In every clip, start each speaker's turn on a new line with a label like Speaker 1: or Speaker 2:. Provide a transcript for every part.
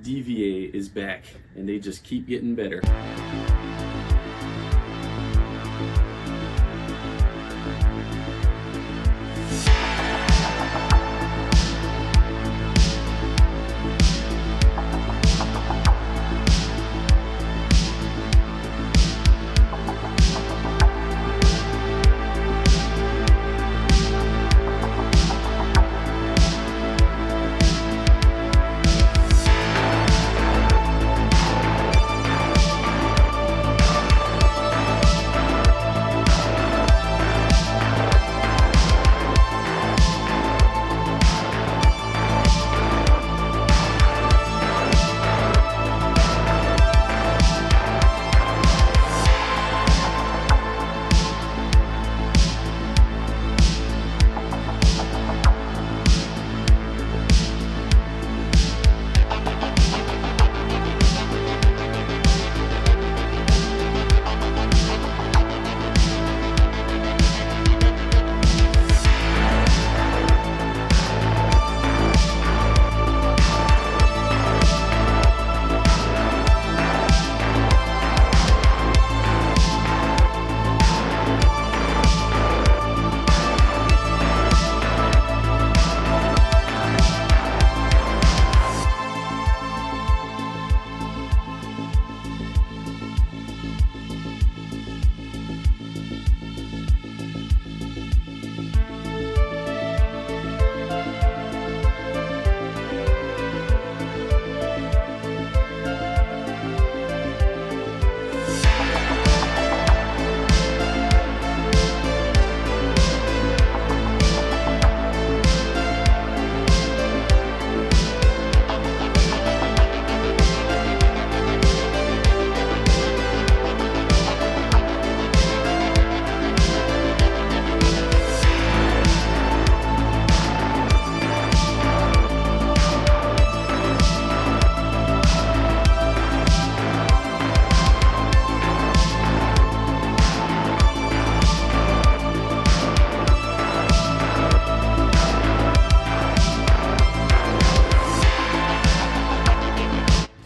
Speaker 1: DIEVIER is back, and they just keep getting better.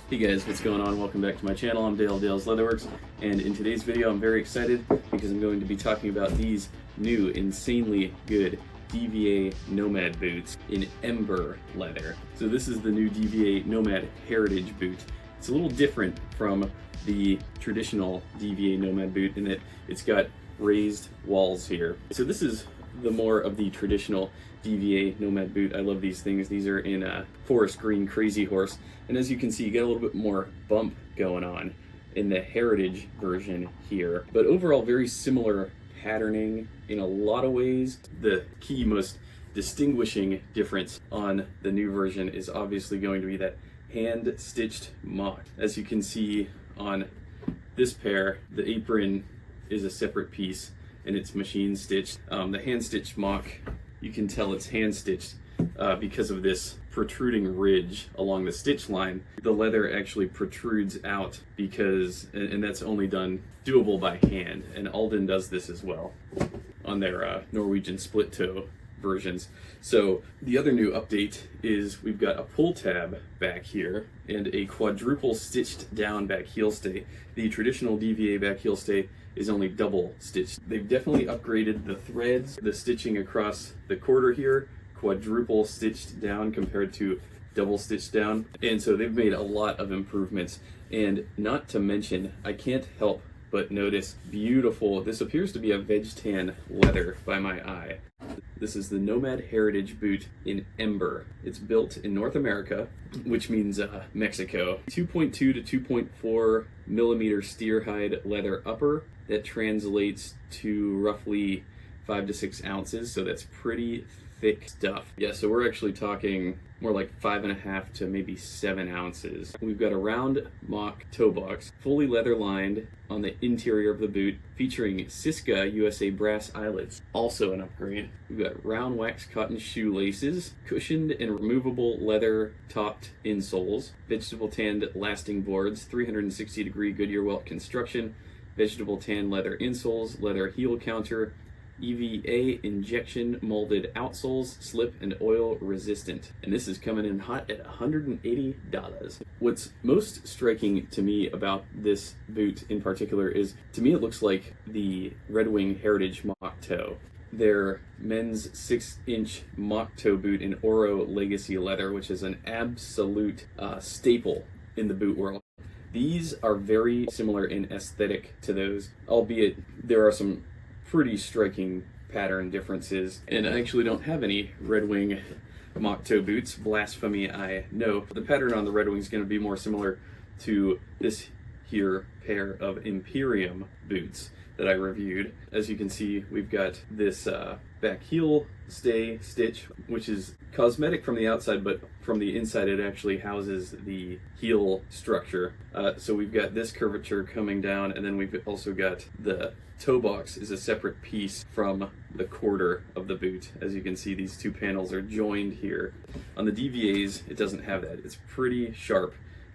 Speaker 1: Hey guys, what's going on? Welcome back to my channel. I'm Dale's Leatherworks, and in today's video I'm very excited because I'm going to be talking about these new, insanely good DIEVIER Nomad boots in EMBER leather. So this is the new DIEVIER Nomad Heritage boot. It's a little different from the traditional DIEVIER Nomad boot in that it's got raised walls here. So this is the more of the traditional DIEVIER Nomad boot. I love these things. These are in forest green Crazy Horse, and as you can see, you get a little bit more bump going on in the Heritage version here. But overall, very similar patterning in a lot of ways. The key, most distinguishing difference on the new version is obviously going to be that hand-stitched mock. As you can see on this pair, the apron is a separate piece and it's machine stitched. The hand-stitched mock, you can tell it's hand-stitched because of this protruding ridge along the stitch line. The leather actually protrudes out because, and that's only doable by hand, and Alden does this as well on their Norwegian split toe versions. So the other new update is we've got a pull tab back here and a quadruple stitched down back heel stay. The traditional DIEVIER back heel stay is only double stitched. They've definitely upgraded the threads, the stitching across the quarter here, quadruple stitched down compared to double stitched down. And so they've made a lot of improvements. And not to mention, I can't help but notice beautiful, this appears to be a veg tan leather by my eye. This is the Nomad Heritage boot in EMBER. It's built in North America, which means Mexico. 2.2 to 2.4 millimeter steer hide leather upper. That translates to roughly 5 to 6 ounces, so that's pretty thick stuff. Yeah, so we're actually talking more like 5.5 to maybe 7 ounces. We've got a round mock toe box, fully leather lined on the interior of the boot, featuring Siska USA brass eyelets, also an upgrade. We've got round wax cotton shoe laces, cushioned and removable leather topped insoles, vegetable tanned lasting boards, 360-degree Goodyear welt construction, vegetable tan leather insoles, leather heel counter, EVA injection molded outsoles, slip and oil resistant. And this is coming in hot at $180. What's most striking to me about this boot in particular is, to me it looks like the Redwing Heritage Moctoe. Their men's 6-inch Moctoe boot in Oro Legacy leather, which is an absolute staple in the boot world. These are very similar in aesthetic to those, albeit there are some pretty striking pattern differences. And I actually don't have any Redwing Moctoe boots. Blasphemy, I know. The pattern on the Redwing is going to be more similar to this here pair of Imperium boots that I reviewed. As you can see, we've got this back heel stay stitch, which is cosmetic from the outside, but from the inside it actually houses the heel structure. So we've got this curvature coming down, and then we've also got the toe box is a separate piece from the quarter of the boot. As you can see, these two panels are joined here. On the DVAs, it doesn't have that. It's pretty sharp,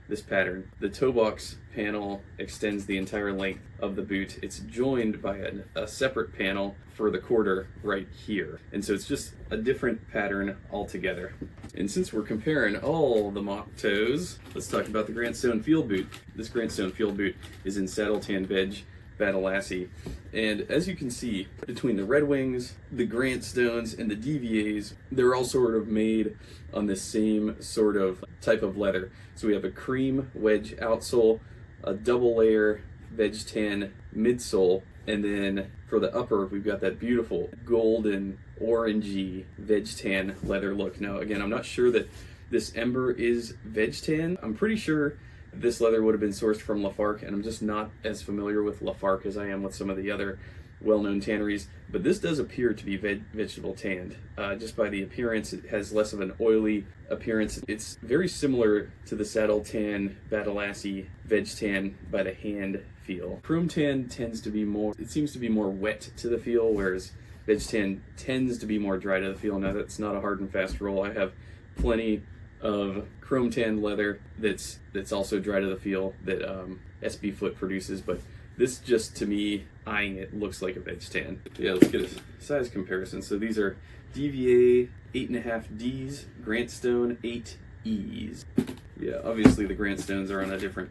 Speaker 1: this pattern. The toe box panel extends the entire length of the boot. It's joined by a separate panel for the quarter right here. And so it's just a different pattern altogether. And since we're comparing all the Moctoes, let's talk about the Grantstone Field Boot. This Grantstone Field Boot is in Saddle Tan Veg Badalassi. And as you can see, between the Redwings, the Grantstones, and the DVAs, they're all sort of made on the same sort of type of leather. So we have a cream wedge outsole, a double layer veg tan midsole, and then for the upper, we've got that beautiful golden orangey veg tan leather look. Now, again, I'm not sure that this EMBER is veg tan. I'm pretty sure this leather would have been sourced from Lafargue, and I'm just not as familiar with Lafargue as I am with some of the other well-known tanneries, but this does appear to be vegetable tanned. Just by the appearance, it has less of an oily appearance. It's very similar to the Saddle Tan Badalassi veg tan by the hand feel. Chrome tan tends to be more, it seems to be more wet to the feel, whereas veg tan tends to be more dry to the feel. Now, that's not a hard and fast rule. I have plenty of chrome tan leather that's also dry to the feel that SB Foot produces, but this just, to me, eyeing it, looks like a veg tan. Yeah, let's get a size comparison. So these are DVA 8.5Ds, Grantstone 8Es. Yeah, obviously the Grantstones are on a different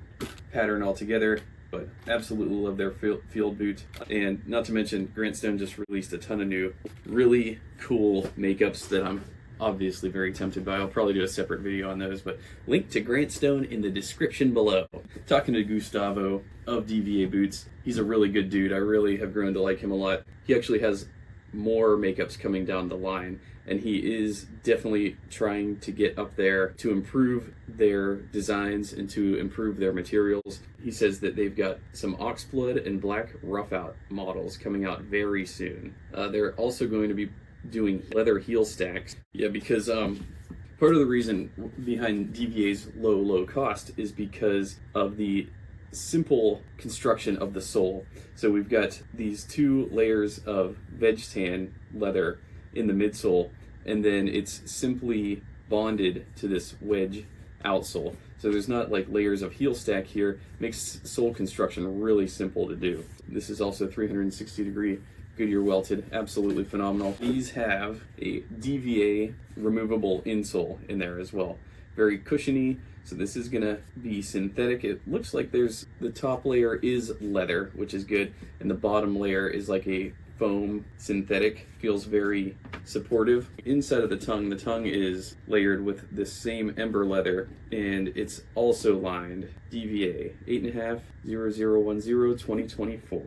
Speaker 1: pattern altogether, but absolutely love their field boot. And not to mention, Grantstone just released a ton of new, really cool makeups that I'm obviously very tempted by. I'll probably do a separate video on those, but link to Grantstone in the description below. Talking to Gustavo of DVA Boots, he's a really good dude. I really have grown to like him a lot. He actually has more makeups coming down the line, and he is definitely trying to get up there to improve their designs and to improve their materials. He says that they've got some Oxblood and Black Roughout models coming out very soon. They're also going to be doing leather heel stacks. Yeah, because part of the reason behind DVA's low cost is because of the simple construction of the sole. So we've got these two layers of veg tan leather in the midsole, and then it's simply bonded to this wedge outsole. So there's not like layers of heel stack here. Makes sole construction really simple to do. This is also 360-degree Goodyear welted, absolutely phenomenal. These have a DVA removable insole in there as well. Very cushiony, so this is gonna be synthetic. It looks like the top layer is leather, which is good, and the bottom layer is like a foam synthetic. Feels very supportive. Inside of the tongue is layered with this same EMBER leather, and it's also lined DVA 8.5 0010 2024.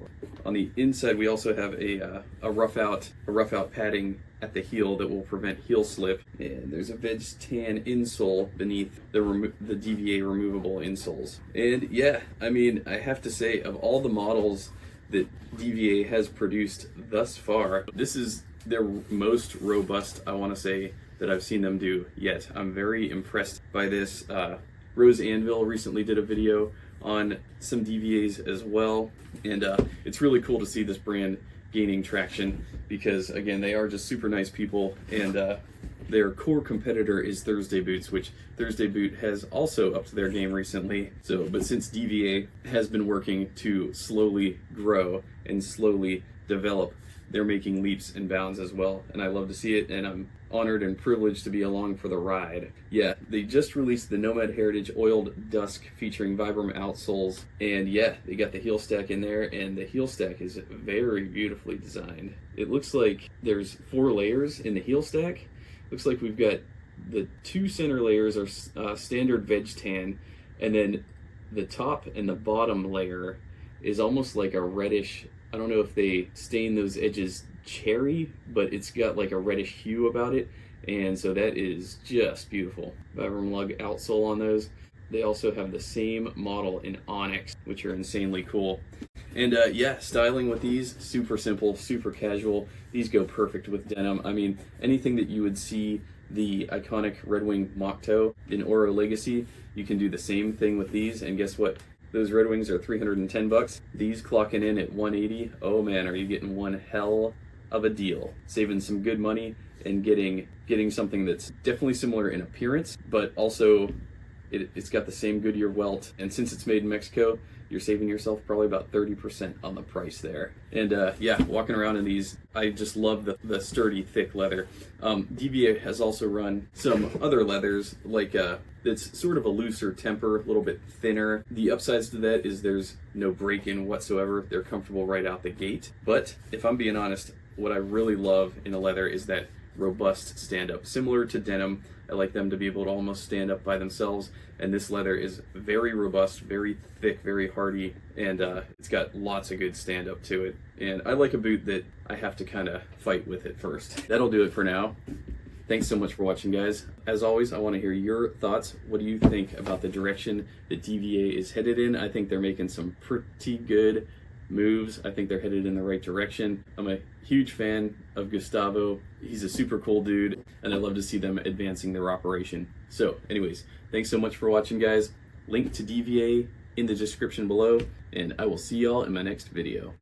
Speaker 1: On the inside, we also have a rough out padding at the heel that will prevent heel slip, and there's a veg tan insole beneath the DVA removable insoles. And yeah, I mean, I have to say, of all the models that DVA has produced thus far, this is their most robust, I want to say, that I've seen them do yet. I'm very impressed by this. Rose Anvil recently did a video on some DVAs as well, and it's really cool to see this brand gaining traction because, again, they are just super nice people, and their core competitor is Thursday Boots, which Thursday Boot has also upped their game recently. But since DVA has been working to slowly grow and slowly develop they're making leaps and bounds as well, and I love to see it, and I'm honored and privileged to be along for the ride. Yeah, they just released the Nomad Heritage Oiled Dusk featuring Vibram outsoles, and yeah, they got the heel stack in there, and the heel stack is very beautifully designed. It looks like there's 4 layers in the heel stack. Looks like we've got the 2 center layers are standard veg tan, and then the top and the bottom layer is almost like a reddish, I don't know if they stain those edges cherry, but it's got like a reddish hue about it, and so that is just beautiful. Vibram lug outsole on those. They also have the same model in onyx, which are insanely cool. And yeah, styling with these, super simple, super casual. These go perfect with denim. I mean, anything that you would see the iconic Redwing Moctoe in Oro Legacy, you can do the same thing with these, and guess what? Those Redwings are $310. These clocking in at $180. Oh man, are you getting one hell of a deal. Saving some good money and getting something that's definitely similar in appearance, but also it's got the same Goodyear welt, and since it's made in Mexico, you're saving yourself probably about 30% on the price there. And yeah, walking around in these, I just love the sturdy, thick leather. DIEVIER has also run some other leathers, like that's sort of a looser temper, a little bit thinner. The upsides to that is there's no break-in whatsoever. They're comfortable right out the gate. But if I'm being honest, what I really love in a leather is that robust stand-up. Similar to denim, I like them to be able to almost stand up by themselves, and this leather is very robust, very thick, very hardy, and it's got lots of good stand-up to it. And I like a boot that I have to kind of fight with at first. That'll do it for now. Thanks so much for watching, guys. As always, I want to hear your thoughts. What do you think about the direction that DIEVIER is headed in? I think they're making some pretty good moves. I think they're headed in the right direction. I'm a huge fan of Gustavo. He's a super cool dude, and I love to see them advancing their operation. So anyways, thanks so much for watching, guys. Link to DIEVIER in the description below, and I will see y'all in my next video.